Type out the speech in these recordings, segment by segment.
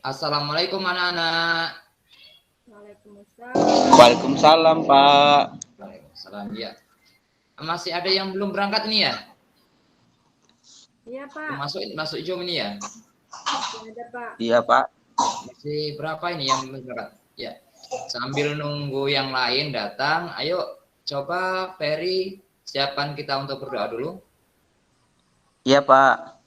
Assalamualaikum anak-anak. Waalaikumsalam, Pak. Waalaikumsalam, ya. Masih ada yang belum berangkat ini ya? Iya, Pak. Masuk Zoom ini ya? Ada, Pak. Iya, Pak. Masih berapa ini yang belum berangkat? Ya. Sambil nunggu yang lain datang, ayo coba Ferry siapkan kita untuk berdoa dulu. Iya, Pak.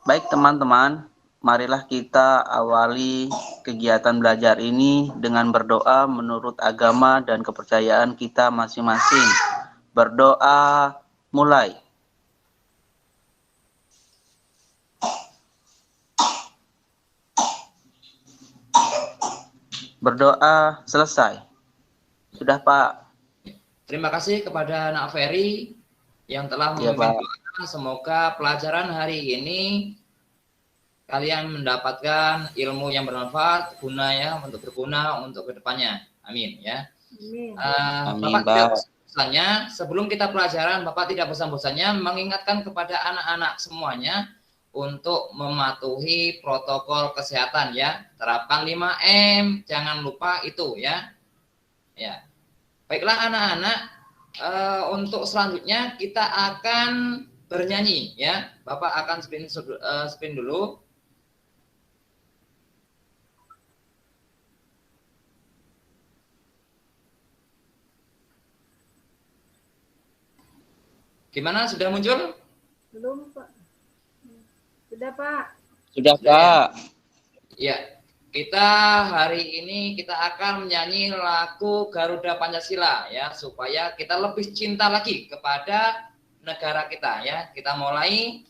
Baik, teman-teman. Marilah kita awali kegiatan belajar ini dengan berdoa menurut agama dan kepercayaan kita masing-masing. Berdoa mulai. Berdoa selesai. Sudah, Pak. Terima kasih kepada Nak Ferry yang telah memimpin doa. Semoga pelajaran hari ini kalian mendapatkan ilmu yang bermanfaat, guna ya, untuk berguna untuk kedepannya. Amin ya. Amin. Bapak tidak bosan-bosannya, sebelum kita pelajaran, Bapak tidak bosan-bosannya mengingatkan kepada anak-anak semuanya untuk mematuhi protokol kesehatan ya. Terapkan 5M, jangan lupa itu ya. Ya. Baiklah anak-anak, untuk selanjutnya kita akan bernyanyi ya. Bapak akan spin dulu. Gimana, sudah muncul? Belum, Pak. Sudah, Pak. Sudah, Pak. Ya. Kita hari ini kita akan menyanyi lagu Garuda Pancasila ya, supaya kita lebih cinta lagi kepada negara kita ya. Kita mulai.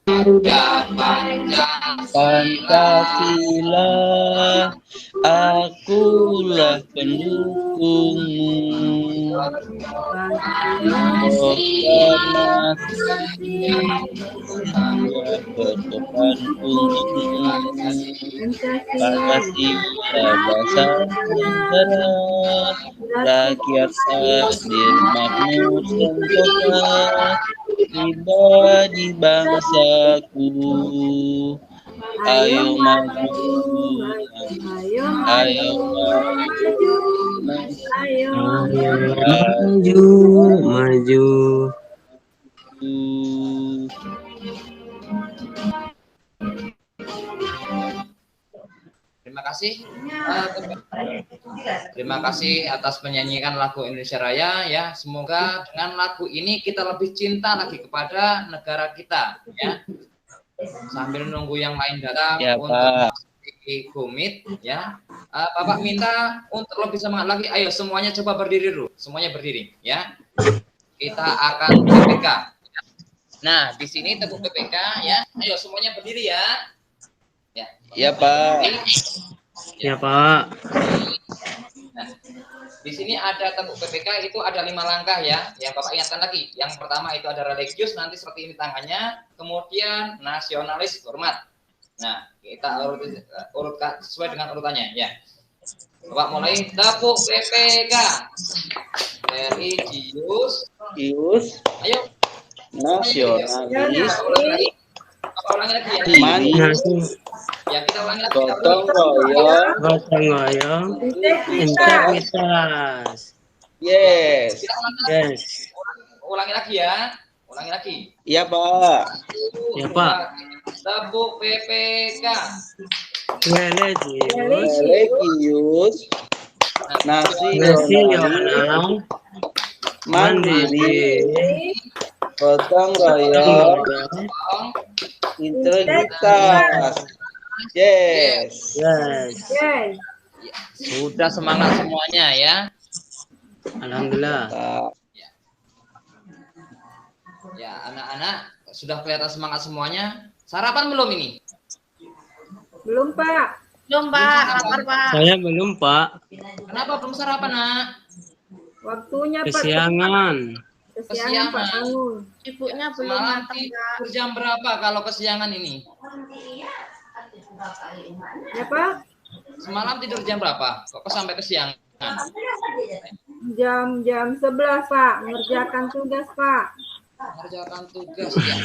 Garuda Pancasila, akulah pendukungmu. Pancasila dasar negara, rakyat adil makmur sentosa, pribadi bangsaku. Ayo maju, ayo maju. Terima kasih. Terima kasih atas menyanyikan lagu Indonesia Raya ya. Semoga dengan lagu ini kita lebih cinta lagi kepada negara kita ya. Sambil nunggu yang lain datang ya, untuk komit ya. Bapak minta untuk lebih semangat lagi. Ayo semuanya coba berdiri dulu. Semuanya berdiri ya. Kita akan PPK. Nah, di sini tepuk PPK ya. Ayo semuanya berdiri ya. Ya, ya Pak. Ya Pak. Nah, di sini ada tepuk PPK itu ada 5 langkah ya. Yang Bapak ingatkan lagi. Yang pertama itu ada religius, nanti seperti ini tangannya. Kemudian nasionalis, hormat. Nah, kita urutkan sesuai dengan urutannya ya. Bapak mulai tepuk PPK. Religius. Ayo. Nasionalis. Ulangi lagi ya. Ya, kita ulangi lagi. Gotong royong. Integritas. Yes. Yes. Ulangi lagi ya. Ulangi lagi. Iya, Pak. Ya, Pak. Tepuk PPK. Religius. Nasional. Mandiri. Gotong royong. Integritas. Yes. Sudah semangat semuanya ya. Alhamdulillah. Ya, anak-anak sudah kelihatan semangat semuanya. Sarapan belum ini? Belum, Pak. Belum, Pak. Lapar, Pak. Saya belum, Pak. Kenapa belum sarapan, Nak? Waktunya, Pak. Kesiangan. Kesiangan, Pak. Ibunya belum Semalam matang, Pak. tidur jam berapa kalau kesiangan ini? Ya Pak, Semalam tidur jam berapa? Kok sampai kesiangan? jam 11 Pak, mengerjakan tugas Pak. Mengerjakan tugas ya.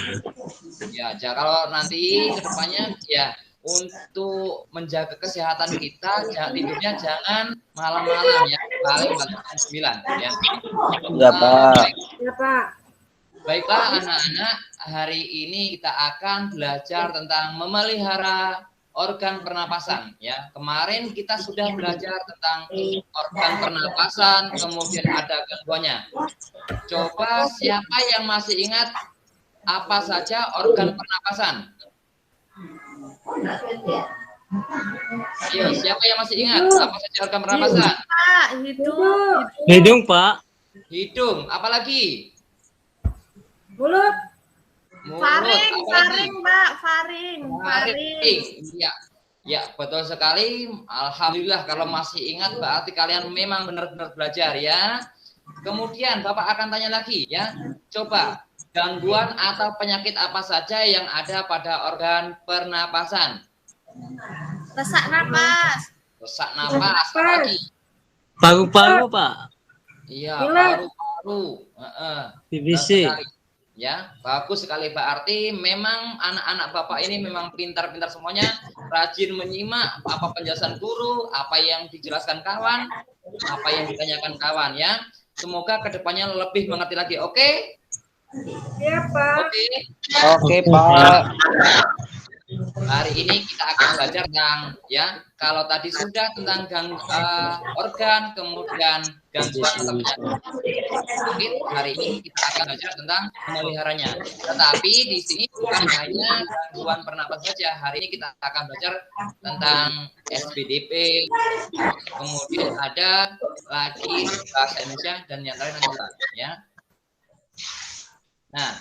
Ya, kalau nanti kedepannya ya untuk menjaga kesehatan kita, tidurnya jangan malam-malam ya, paling jam 9 ya. Ya Pak. Baik, Ya Pak, baiklah anak-anak, hari ini kita akan belajar tentang memelihara organ pernapasan ya. Kemarin kita sudah belajar tentang organ pernapasan, kemudian ada gangguannya. Coba siapa yang masih ingat apa saja organ pernapasan? Ayo, siapa yang masih ingat apa saja organ pernapasan? Pak, hidung. Hidung, Pak. Hidung, apalagi? mulut, Mulut, Faring, apalagi? faring, Pak, faring, faring. Ya, ya betul sekali. Alhamdulillah kalau masih ingat berarti kalian memang benar-benar belajar ya. Kemudian Bapak akan tanya lagi ya. Coba gangguan atau penyakit apa saja yang ada pada organ pernapasan? Sesak napas. Sesak napas, apalagi? Paru-paru, Pak. Iya, Pilek. paru-paru. BBC. Ya, bagus sekali berarti memang anak-anak Bapak ini memang pintar-pintar semuanya, rajin menyimak apa penjelasan guru, apa yang dijelaskan kawan, apa yang ditanyakan kawan ya. Semoga kedepannya lebih mengerti lagi. Oke? ya Pak. Oke. Oke Pak. Hari ini kita akan belajar tentang ya, kalau tadi sudah tentang organ, kemudian gangguan atau penyakit, hari ini kita akan belajar tentang memeliharanya. Tetapi di sini bukan hanya gangguan pernapasan saja. Hari ini kita akan belajar tentang SPDP, kemudian ada lagi bahasa Indonesia dan yang lain ya. Nah,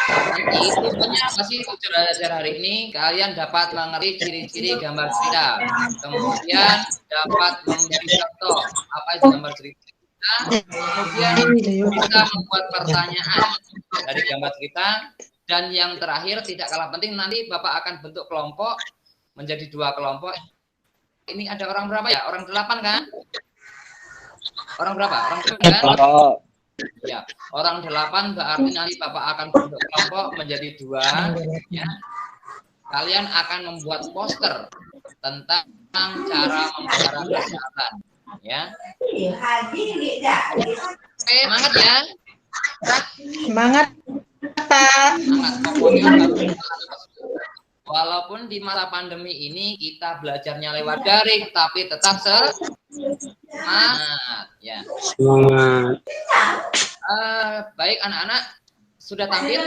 nanti tujuannya apa sih belajar hari ini? Kalian dapat mengerti ciri-ciri gambar cerita, kemudian dapat memberi contoh apa itu gambar cerita, kemudian bisa membuat pertanyaan dari gambar cerita, dan yang terakhir tidak kalah penting nanti Bapak akan bentuk kelompok menjadi 2 kelompok. Ini ada orang berapa ya? Orang 8 kan? Orang berapa? Orang 8 kan? Ya, orang 8 berarti nanti Bapak akan bentuk kelompok menjadi 2 ya. Kalian akan membuat poster tentang cara memelihara kesehatan ya. Oke, semangat ya. Semangat, Pak. Semangat pokoknya harus. Walaupun di masa pandemi ini kita belajarnya lewat daring tapi tetap semangat ya. Semangat. Baik anak-anak, sudah tampil?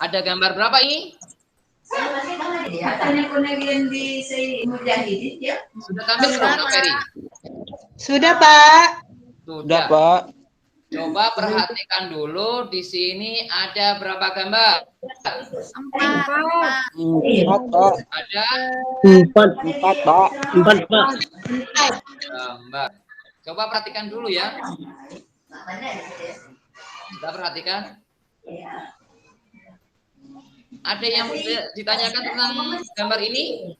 Ada gambar berapa ini? Sudah tampil belum, Kak Ferry? Sudah, Pak. Sudah Pak. Coba perhatikan dulu di sini ada berapa gambar? 4. 4 Pak. Ada 4, 4 Pak. 4, Pak. gambar. Coba perhatikan dulu ya. Kita perhatikan. Ada yang ditanyakan tentang gambar ini?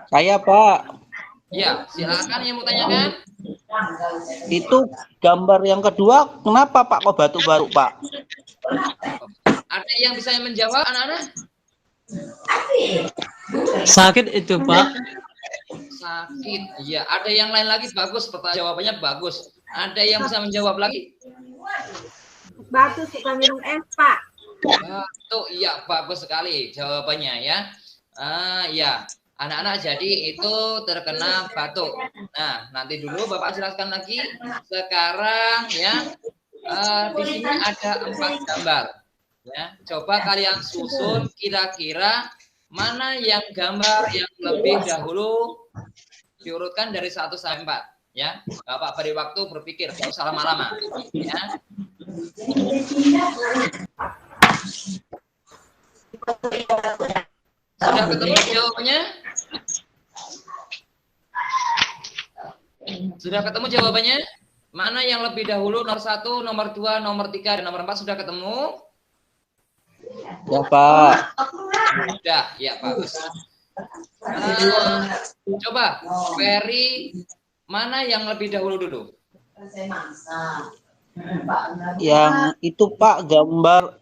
Saya Pak. Ya, silakan yang mau tanyakan. Itu gambar yang kedua kenapa Pak kok batuk-batuk Pak? Ada yang bisa menjawab anak-anak? Sakit itu, Pak. Sakit. Iya, ada yang lain lagi bagus, pertanyaan jawabannya bagus. Ada yang bisa menjawab lagi? Batu suka minum es Pak. Batuk, iya bagus sekali jawabannya ya. Ya, anak-anak jadi itu terkena batuk. Nah, nanti dulu Bapak jelaskan lagi. Sekarang ya, di sini ada 4 gambar. Ya, coba kalian susun kira-kira mana yang gambar yang lebih dahulu diurutkan dari 1 sampai 4. Ya, Bapak beri waktu berpikir, nggak usah lama-lama. Ya. Sudah ketemu jawabannya? Sudah ketemu jawabannya? Mana yang lebih dahulu, nomor 1, nomor 2, nomor 3, dan nomor 4 sudah ketemu? Ya, Pak. Sudah, ya bagus. Coba, Ferry, mana yang lebih dahulu dulu? Yang itu, Pak, gambar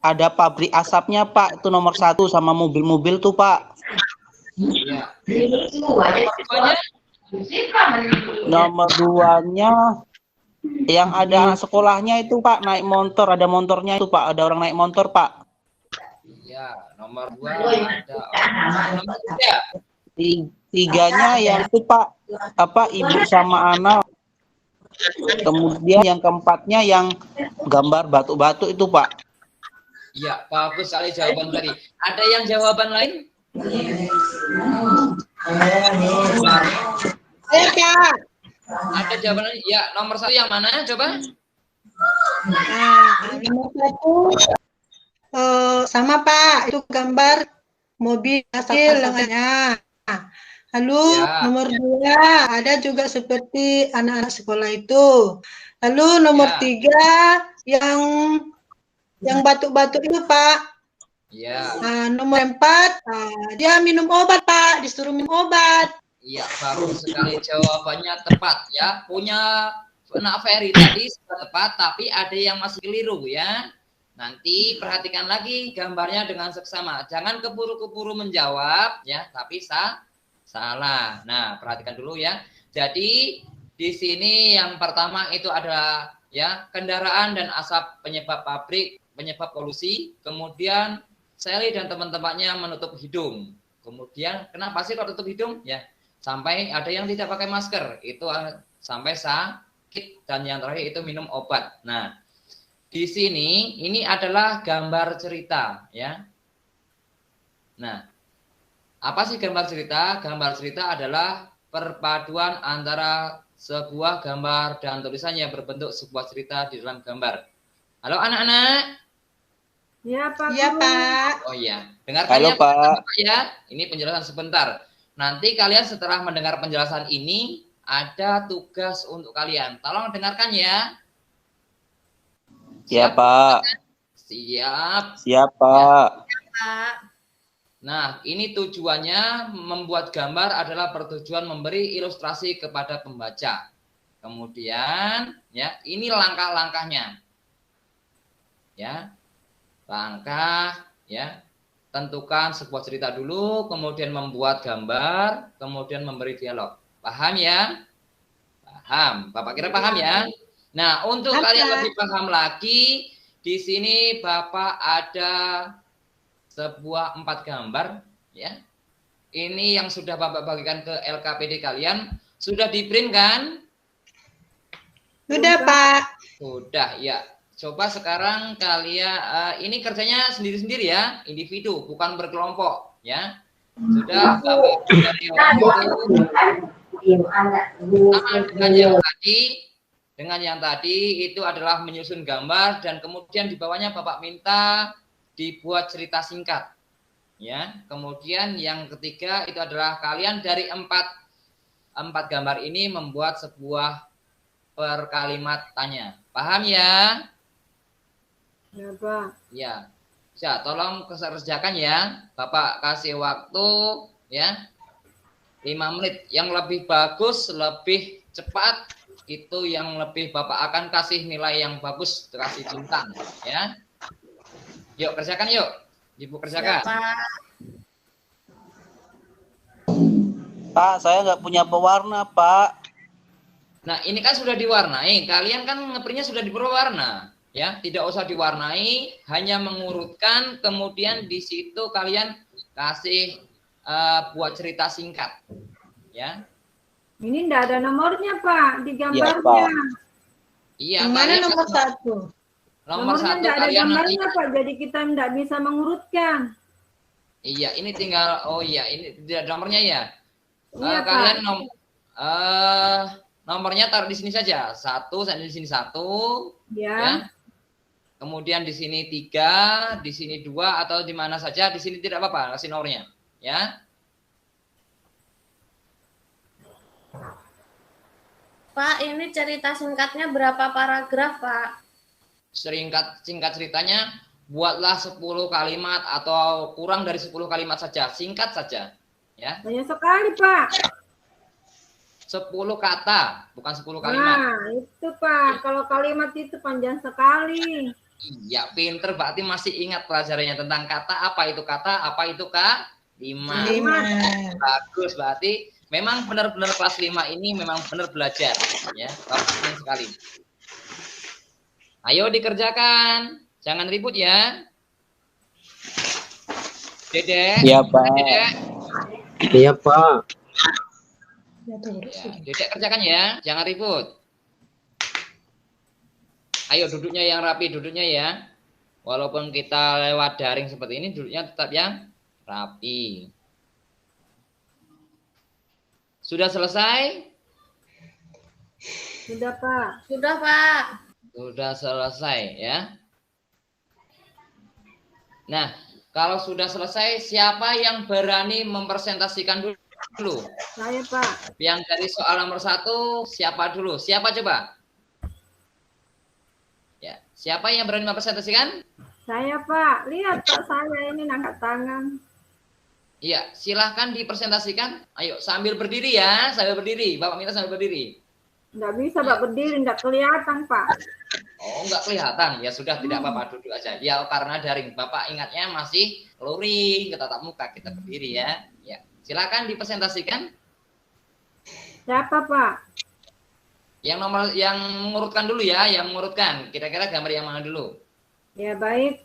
ada pabrik asapnya, Pak. Itu nomor 1 sama mobil-mobil tuh, Pak. Ya. Nomor 2-nya? Nomor 2-nya yang ada anak sekolahnya itu, Pak, naik motor, ada motornya itu, Pak. Ada orang naik motor, Pak. Ya, nomor 2 ada orang. Nomor 3. Tiganya yang itu, Pak, apa, ibu sama anak. Kemudian yang keempatnya yang gambar batu-batu itu, Pak. Ya, bagus sekali jawaban tadi. Ada yang jawaban lain? Ayo, Kak. Ada jawaban lain? Ya, nomor 1 yang mana? Coba. Nah, nomor 1 sama, Pak. Itu gambar mobil kecil lengannya. Lalu Ya. nomor 2 ada juga seperti anak-anak sekolah itu. Lalu nomor Ya. 3 yang batuk-batuk itu, Pak. Ya. Nah, nomor 4 dia minum obat, Pak. Disuruh minum obat. Iya, bagus sekali jawabannya tepat ya. Punya Nak Ferry tadi sudah tepat, tapi ada yang masih keliru ya. Nanti perhatikan lagi gambarnya dengan seksama. Jangan keburu-keburu menjawab ya, tapi salah. Nah, perhatikan dulu ya. Jadi di sini yang pertama itu adalah ya kendaraan dan asap penyebab pabrik, penyebab polusi. Kemudian Sally dan teman-temannya menutup hidung. Kemudian kenapa sih kalau tutup hidung? Ya, sampai ada yang tidak pakai masker. Itu sampai sakit, dan yang terakhir itu minum obat. Nah, di sini ini adalah gambar cerita ya. Nah, apa sih gambar cerita? Gambar cerita adalah perpaduan antara sebuah gambar dan tulisan yang berbentuk sebuah cerita di dalam gambar. Halo anak-anak. Ya, Pak. Iya, Guru. Pak. Oh iya, dengarkan Halo, ya Pak. ya. Ini penjelasan sebentar. Nanti kalian setelah mendengar penjelasan ini ada tugas untuk kalian. Tolong dengarkan ya. Ya, Pak. Siap. Siap, Pak. Pak. Nah, ini tujuannya membuat gambar adalah bertujuan memberi ilustrasi kepada pembaca. Kemudian, ya, ini langkah-langkahnya. Ya. Langkah, ya. Tentukan sebuah cerita dulu, kemudian membuat gambar, kemudian memberi dialog. Paham ya? Paham. Bapak kira paham ya? Nah, untuk Paham, kalian Pak. lebih paham lagi, di sini Bapak ada sebuah 4 gambar, ya. Ini yang sudah Bapak bagikan ke LKPD kalian. Sudah di-print kan? Sudah, Pak. Sudah, ya. Coba sekarang kalian, ini kerjanya sendiri-sendiri ya, individu, bukan berkelompok, ya. Sudah, Bapak dari dengan yang tadi itu adalah menyusun gambar, dan kemudian di bawahnya Bapak minta dibuat cerita singkat, ya. Kemudian yang ketiga itu adalah kalian dari empat gambar ini membuat sebuah perkalimat tanya. Paham ya? Ya, Pak. Ya. Ya, tolong kerjakan ya. Bapak kasih waktu ya 5 menit. Yang lebih bagus, lebih cepat, itu yang lebih Bapak akan kasih nilai yang bagus, kasih bintang ya. Yuk kerjakan yuk. Ibu kerjakan. Pak. Pak, saya nggak punya pewarna, Pak. Nah, ini kan sudah diwarnai. Kalian kan ngeprintnya sudah diperwarna. Ya, tidak usah diwarnai, hanya mengurutkan, kemudian di situ kalian kasih buat cerita singkat. Ya. Ini enggak ada nomornya, Pak, di Iya, gambarnya. Pak. Iya, Yang mana kalian nomor 1? nomor Nomornya 1 enggak ada kalian nanti. gambarnya, Pak, jadi kita enggak bisa mengurutkan. Iya, ini tinggal ini tidak ada nomornya ya. Iya, Pak. Kalian nomornya taruh di sini saja. 1 sampai di sini 1 Ya. ya. Kemudian di sini 3, di sini 2 atau di mana saja, di sini tidak apa-apa, kasih nomornya, ya. Pak, ini cerita singkatnya berapa paragraf, Pak? Singkat ceritanya buatlah 10 kalimat atau kurang dari 10 kalimat saja, singkat saja. Ya. Banyak sekali, Pak. 10 kata, bukan 10 kalimat. Nah, itu Pak. Kalau kalimat itu panjang sekali. Iya, pinter berarti masih ingat pelajarannya tentang kata, apa itu kalimat. Bagus, berarti memang benar-benar kelas 5 ini memang benar belajar, ya. Bagus sekali. Ayo dikerjakan, jangan ribut ya. Dedek. Iya, Pak. Dedek. Iya, Pak. Ya, Dedek kerjakan ya, jangan ribut. Ayo duduknya yang rapi, duduknya ya. Walaupun kita lewat daring seperti ini, duduknya tetap yang rapi. Sudah selesai? Sudah, Pak. Sudah, Pak. Sudah selesai ya. Nah, kalau sudah selesai, siapa yang berani mempresentasikan dulu? Saya, Pak. Yang dari soal nomor 1, siapa dulu? Siapa coba? Ya, siapa yang berani mempresentasikan? Saya, Pak. Lihat, Pak, saya ini angkat tangan. Iya, silahkan dipresentasikan. Ayo, sambil berdiri ya, sambil berdiri. Bapak minta sambil berdiri. Nggak bisa, Pak, berdiri. Nggak kelihatan, Pak. Oh, nggak kelihatan. Ya sudah, tidak apa-apa, duduk aja. Ya, karena daring. Bapak ingatnya masih luring ke tatap muka. Kita berdiri ya. Ya, silakan dipresentasikan. Siapa, Pak? Yang mengurutkan dulu ya, yang mengurutkan. Kira-kira gambar yang mana dulu? Ya, baik.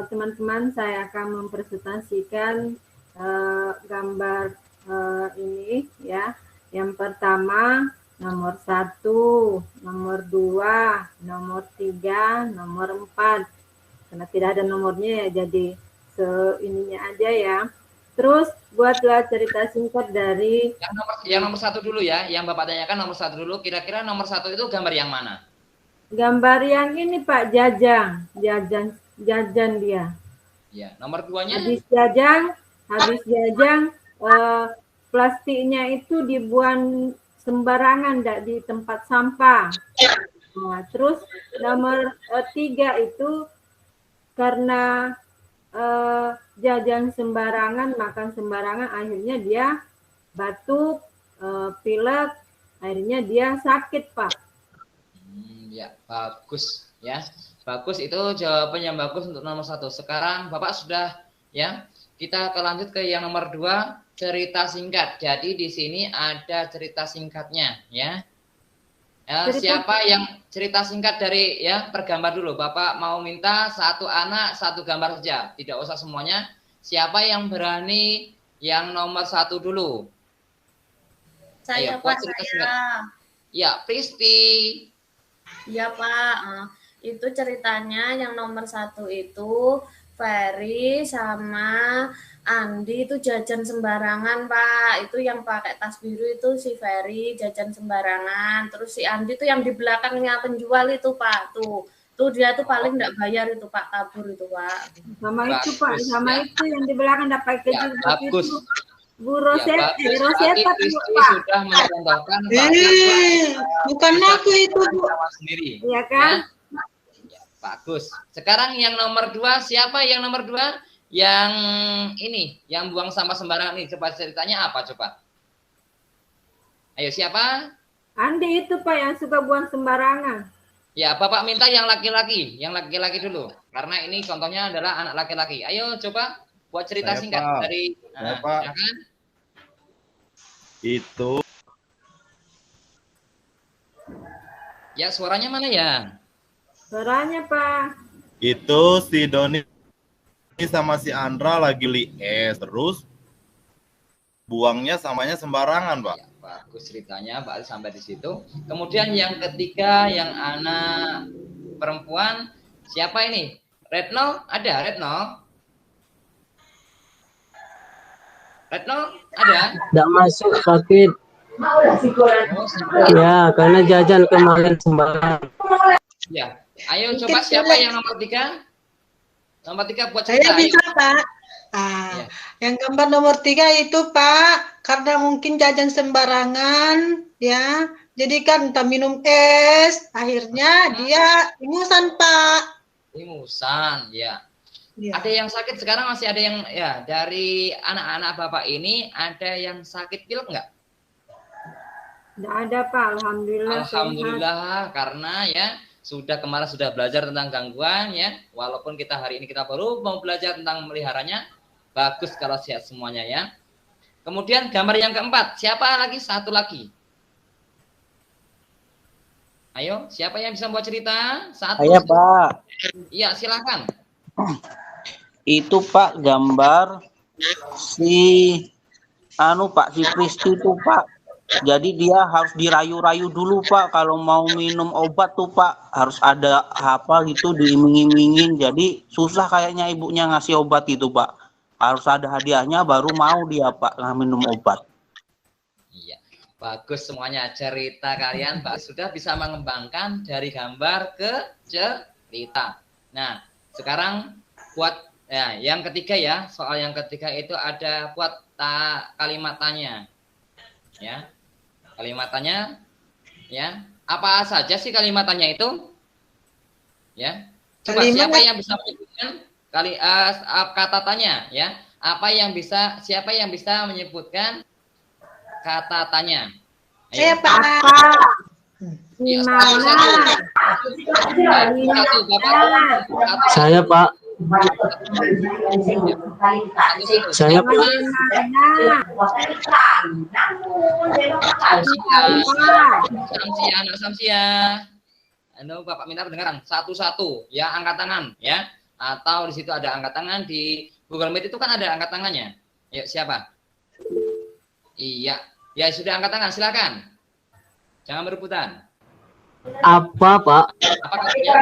Teman-teman, saya akan mempresentasikan gambar ini ya. Yang pertama, nomor 1, nomor 2, nomor 3, nomor 4. Karena tidak ada nomornya ya, jadi ininya aja ya. Terus buatlah cerita singkat dari yang nomor 1 dulu ya, yang Bapak tanyakan nomor 1 dulu. Kira-kira nomor 1 itu gambar yang mana? gambar yang ini, Pak, jajan dia. Ya, nomor 2-nya? Habis jajang plastiknya itu dibuang sembarangan, tidak di tempat sampah. Nah, terus nomor 3 itu karena jajan sembarangan, makan sembarangan, akhirnya dia batuk, pilek, akhirnya dia sakit, Pak. Ya, bagus ya. Bagus, itu jawaban yang bagus untuk nomor 1. Sekarang Bapak sudah ya. Kita lanjut ke yang nomor 2, cerita singkat. Jadi di sini ada cerita singkatnya ya. Siapa yang cerita singkat dari ya, pergambar dulu. Bapak mau minta 1 anak 1 gambar saja, tidak usah semuanya. Siapa yang berani yang nomor 1 dulu? Saya, Ayo, Pak, cerita saya. singkat. Ya, Pristi. Iya, Pak. Itu ceritanya yang nomor 1 itu Ferry sama Andi itu jajan sembarangan, Pak. Itu yang pakai tas biru itu si Ferry jajan sembarangan. Terus si Andi itu yang di belakangnya penjual itu, Pak. Tuh dia tuh paling enggak bayar itu, Pak. Kabur itu, Pak. Sama Bagus, itu, Pak. Sama ya. itu yang di belakang dapat Ya, bagus. itu. Bu Rosetta, Ya, Rosetta, Pristi Pak. sudah mencontohkan Bukan aku itu, Bu. sendiri. Iya kan? Ya, bagus. Sekarang yang nomor 2, siapa yang nomor 2? Yang ini, yang buang sampah sembarangan ini. Coba ceritanya apa coba? Ayo, siapa? Andi itu, Pak, yang suka buang sembarangan. Ya, Bapak minta yang laki-laki. Yang laki-laki dulu. Karena ini contohnya adalah anak laki-laki. Ayo coba buat cerita Saya, singkat Pak. dari Saya, Pak. silakan. Itu Ya, suaranya mana ya? Suaranya, Pak. si Doni sama si Andra lagi lies, terus buangnya samanya sembarangan, Pak. Ya, bagus ceritanya, Pak, sampai di situ. Kemudian yang ketiga, yang anak perempuan, siapa ini? Retno? Ada Retno? Retno? Ada? Tidak masuk, sakit. Oh, Ya, karena jajan kemarin sembarangan. ya. Ayo coba siapa yang nomor 3? Nomor 3 buat Saya cerita. bisa, Ayo. Pak. Ya. Yang gambar nomor 3 itu, Pak, karena mungkin jajan sembarangan, ya. Jadi kan entah minum es, akhirnya dia ingusan, Pak. Ingusan, ya. Ya. Ada yang sakit sekarang, masih ada yang ya dari anak-anak Bapak ini ada yang sakit pilek nggak? Nggak ada Pak, alhamdulillah. Sehat. Alhamdulillah, karena ya kemarin sudah belajar tentang gangguan ya. Walaupun kita hari ini kita baru mau belajar tentang meliharanya, bagus kalau sehat semuanya ya. Kemudian gambar yang keempat, siapa lagi? Satu lagi. Ayo, siapa yang bisa membuat cerita? Satu. Saya Pak. Iya, silakan. Itu Pak gambar si Pak si Kristi itu Pak. Jadi dia harus dirayu-rayu dulu Pak kalau mau minum obat tuh Pak, harus ada apa gitu diiming-imingin. Jadi susah kayaknya ibunya ngasih obat itu Pak. Harus ada hadiahnya baru mau dia Pak minum obat. Iya, bagus semuanya cerita kalian Pak sudah bisa mengembangkan dari gambar ke cerita. Nah, sekarang buat ya yang ketiga ya, soal yang ketiga itu ada buat kalimat tanya. Ya. Kalimat tanya ya. Apa saja sih kalimat tanya itu? Ya. Coba siapa yang bisa menyebutkan kata tanya ya? Siapa yang bisa menyebutkan kata tanya? Ayo. Saya Pak. Ya, Saya Pak. Saya Pak. Samsia. Anu Bapak minta pendengaran satu-satu ya, angkat tangan ya. Atau di situ ada angkat tangan, di Google Meet itu kan ada angkat tangannya. Yuk siapa? Iya. Ya sudah angkat tangan, silakan. Jangan berebutan. Apa Pak? Apa katanya?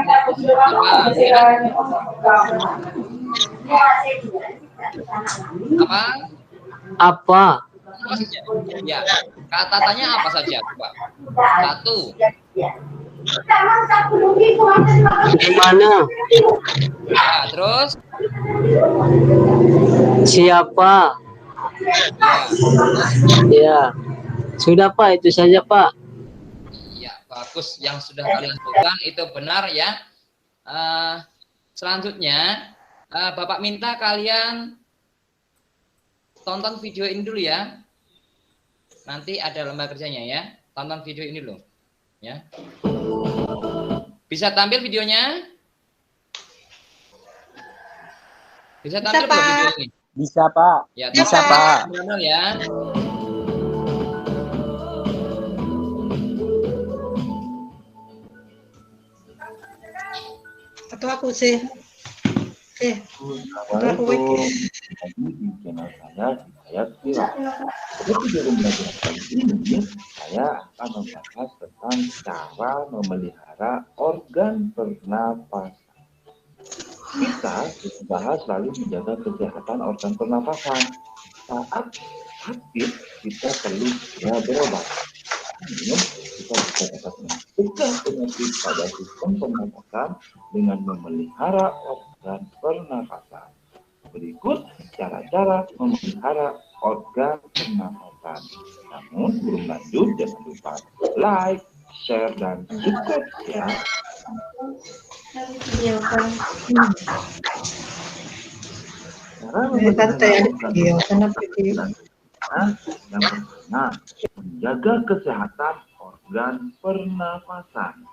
Apa? Apa? Ya, kata tanya apa saja, Pak? Satu. Gimana? Ya, terus? Siapa? Ya. Sudah Pak, itu saja Pak. Iya, bagus. Yang sudah kalian lakukan itu benar ya. Selanjutnya, Bapak minta kalian tonton video ini dulu ya. Nanti ada lembar kerjanya ya. Tonton video ini dulu. Ya. Bisa tampil videonya? Bisa tampil belum video ini? Bisa Pak. Ya, bisa Pak. Ya. Atau aku sih. Assalamualaikum. Lagi di channel saya Hidayat Vira. Seperti di belajar kali ini, saya akan membahas tentang cara memelihara organ pernapasan. Kita bahas lalu menjaga kesehatan organ pernapasan. Saat sakit, kita perlu segera berobat. Kita bisa dapat mencegah penyakit pada sistem pernapasan dengan memelihara organ pernapasan. Berikut cara-cara memelihara organ pernapasan. Namun sebelum lanjut, jangan lupa like, share, dan subscribe ya. Cara yang pertama, menjaga kesehatan organ pernapasan.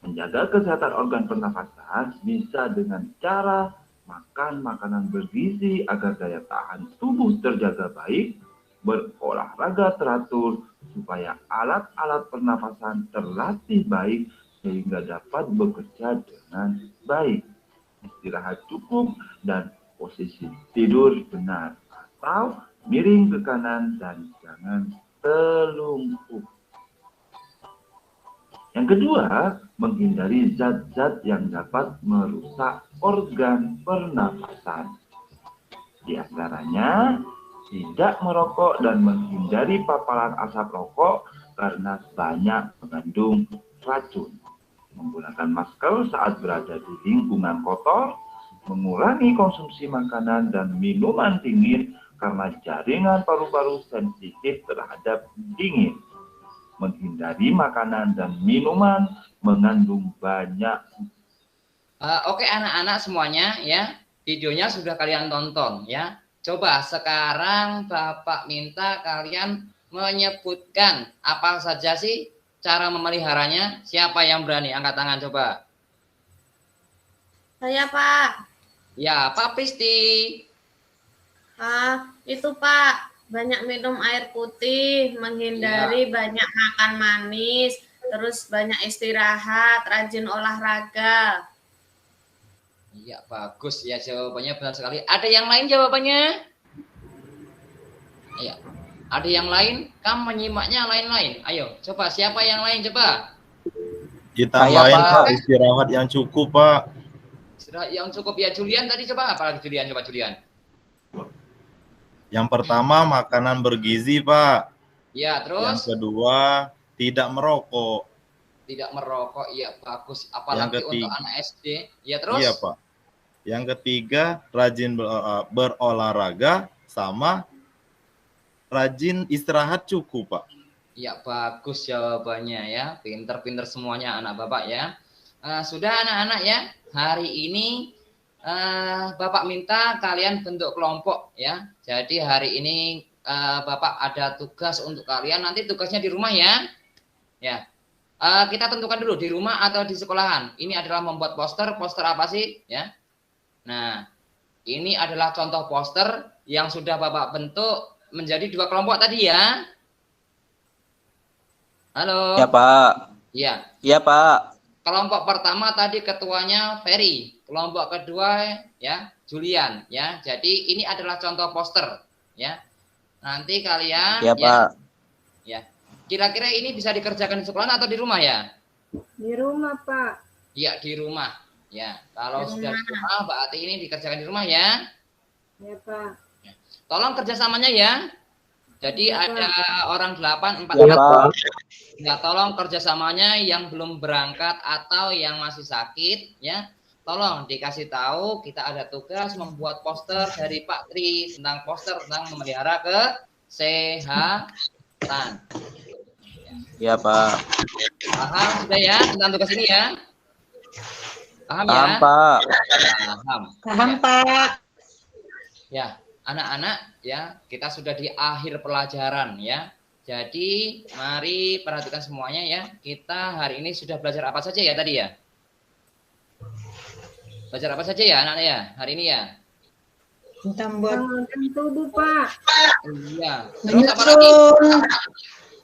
Menjaga kesehatan organ pernapasan bisa dengan cara makan makanan bergizi agar daya tahan tubuh terjaga baik, berolahraga teratur supaya alat-alat pernapasan terlatih baik sehingga dapat bekerja dengan baik, istirahat cukup dan posisi tidur benar atau miring ke kanan dan jangan telungkup. Yang kedua, menghindari zat-zat yang dapat merusak organ pernapasan. Di antaranya, tidak merokok dan menghindari paparan asap rokok karena banyak mengandung racun. Menggunakan masker saat berada di lingkungan kotor, mengurangi konsumsi makanan dan minuman dingin karena jaringan paru-paru sensitif terhadap dingin. Menghindari makanan dan minuman mengandung banyak. Oke anak-anak semuanya ya. videonya sudah kalian tonton ya. Coba sekarang Bapak minta kalian menyebutkan apa saja sih cara memeliharanya. Siapa yang berani? Angkat tangan coba. Saya, Pak. Ya, Pak Pisti. Itu, Pak. Banyak minum air putih, menghindari banyak makan manis, terus banyak istirahat, rajin olahraga. Iya, bagus ya jawabannya, benar sekali. Ada yang lain jawabannya? Iya. Ada yang lain? Kamu menyimaknya lain-lain. Ayo, coba siapa yang lain coba? Ditambahin Pak, istirahat yang cukup Pak. Istirahat yang cukup ya. Julian tadi coba apa lagi Julian? Coba Julian. Yang pertama makanan bergizi Pak. Ya, terus? Yang kedua tidak merokok. Tidak merokok, iya bagus. Apalagi untuk anak SD. Ya, terus? Iya Pak. Yang ketiga rajin berolahraga sama rajin istirahat cukup Pak. Iya bagus jawabannya ya. Pinter-pinter semuanya anak Bapak ya. Sudah anak-anak ya. Hari ini Bapak minta kalian bentuk kelompok ya. Jadi hari ini Bapak ada tugas untuk kalian. Nanti tugasnya di rumah ya. Ya. Kita tentukan dulu di rumah atau di sekolahan. Ini adalah membuat poster. Poster apa sih? Ya. Nah, ini adalah contoh poster yang sudah Bapak bentuk menjadi 2 kelompok tadi ya. Halo. Ya Pak. Iya. Iya Pak. Kelompok pertama tadi ketuanya Ferry. Kelompok kedua ya Julian ya. Jadi ini adalah contoh poster ya. Nanti kalian ya Pak. Ya. Kira-kira ini bisa dikerjakan di sekolah atau di rumah ya? Di rumah, Pak. Iya, di rumah. Ya, kalau sudah di rumah berarti ini dikerjakan di rumah ya. Ya, Pak. Ya. Tolong kerjasamanya ya. Jadi ya, ada orang 8, 4, ya, Pak. Ya, tolong kerjasamanya yang belum berangkat atau yang masih sakit ya. Tolong dikasih tahu, kita ada tugas membuat poster dari Pak Tri tentang poster tentang memelihara kesehatan. Ya Pak. Paham sudah ya tentang tugas ini ya? Paham ya? Paham Pak. Paham Pak. Ya, anak-anak ya, kita sudah di akhir pelajaran ya. Jadi mari perhatikan semuanya ya. Kita hari ini sudah belajar apa saja ya tadi ya? Belajar apa saja ya anak-anak ya hari ini ya? Tentang buat tubuh Pak. Iya. Terus apa lagi?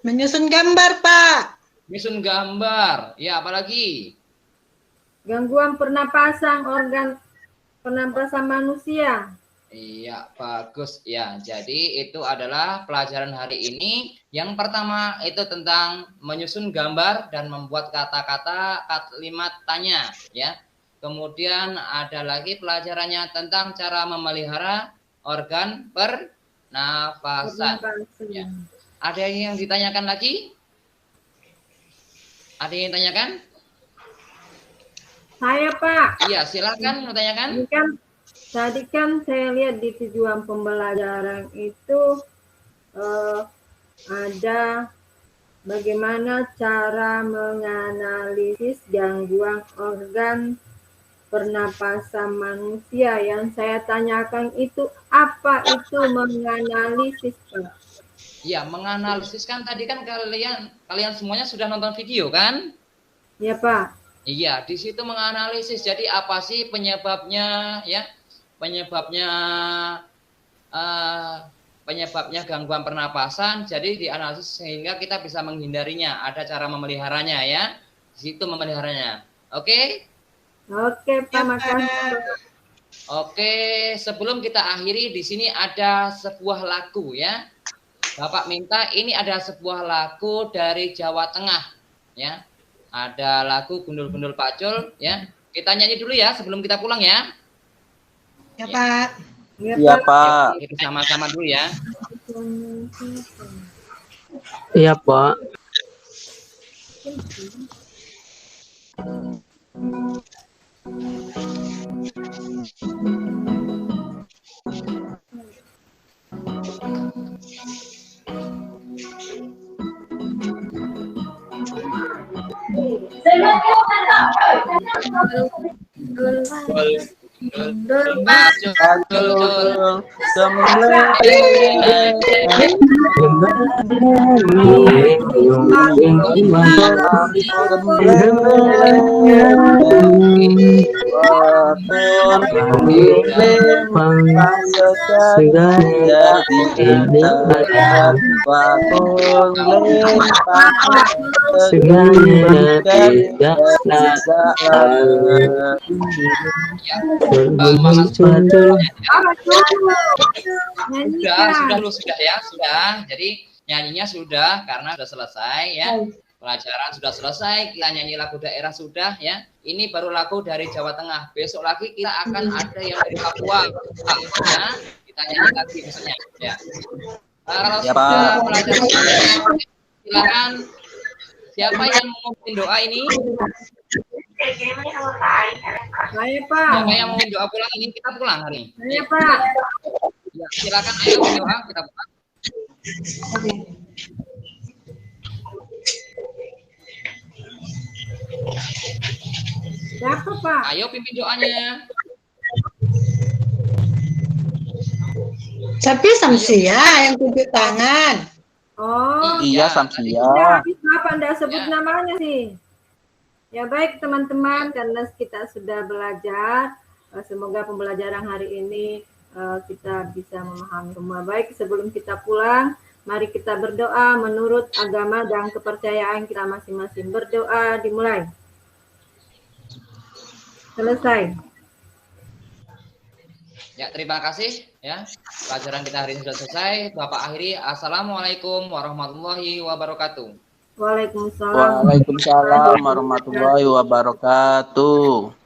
Menyusun gambar Pak. Menyusun gambar. Ya, apalagi? Gangguan pernapasan, organ pernapasan manusia. Iya, bagus ya. Jadi itu adalah pelajaran hari ini. Yang pertama itu tentang menyusun gambar dan membuat kata-kata kalimat tanya ya. Kemudian ada lagi pelajarannya tentang cara memelihara organ pernapasan. Ya. Ada yang ditanyakan lagi? Ada yang ditanyakan? Saya Pak. Iya, silakan bertanyakan. Tadi kan saya lihat di tujuan pembelajaran itu ada bagaimana cara menganalisis gangguan organ pernapasan manusia. Yang saya tanyakan itu apa itu menganalisis Pak? Iya, menganalisis kan tadi kan kalian semuanya sudah nonton video kan? Iya Pak. Iya, di situ menganalisis. Jadi apa sih penyebabnya ya? Penyebabnya gangguan pernapasan. Jadi dianalisis sehingga kita bisa menghindarinya. Ada cara memeliharanya ya. Di situ memeliharanya. Oke? Oke Pak, makasih. Oke, sebelum kita akhiri di sini ada sebuah lagu ya. Bapak minta ini ada sebuah lagu dari Jawa Tengah ya. Ada lagu Gundul-Gundul Pacul ya. Kita nyanyi dulu ya sebelum kita pulang ya. Ya Pak. Iya Pak. Kita sama-sama dulu ya. Iya Pak. Betul, Pak. Betul. Sudah ya, sudah. Jadi nyanyinya sudah karena sudah selesai ya. Pelajaran sudah selesai, kita nyanyi lagu daerah sudah ya. Ini baru lagu dari Jawa Tengah. Besok lagi kita akan ada yang dari Papua. Ya, kita nyanyi lagi besoknya ya. Kalau sudah pelajaran silakan. Siapa yang mau memimpin doa ini? Saya, Pak. Siapa yang mau doa pulang ini? Kita pulang hari ini. Saya, Pak. Ya, silakan ayo doa kita pulang. Siapa, Pak? Ayo pimpin doanya. Tapi Samsia yang tunjuk tangan. Oh. Iya, Samsia. Sudah habis Bapak Anda sebut namanya sih. Ya baik teman-teman, karena kita sudah belajar, semoga pembelajaran hari ini kita bisa memahami semua. Baik, sebelum kita pulang, mari kita berdoa menurut agama dan kepercayaan kita masing-masing. Berdoa dimulai. Selesai. Ya, terima kasih ya. Pelajaran kita hari ini sudah selesai. Bapak akhiri. Assalamualaikum warahmatullahi wabarakatuh. Waalaikumsalam. Waalaikumsalam warahmatullahi wabarakatuh.